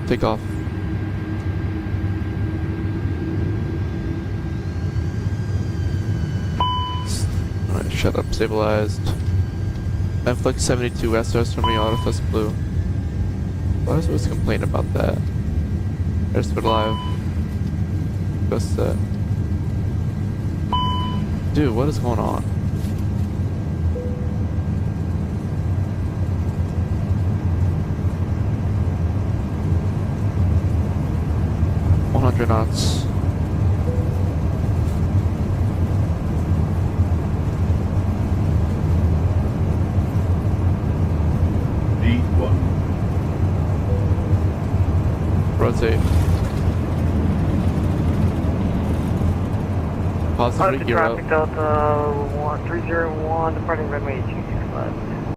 Takeoff. Alright, shut up, stabilized. Flight 72 SOS from me, autofus blue. Why does always complain about that? Airspeed live. Just that. Dude, what is going on? Knots. D1. Rotate. Positive gear up. Traffic Delta 1301, departing runway 265.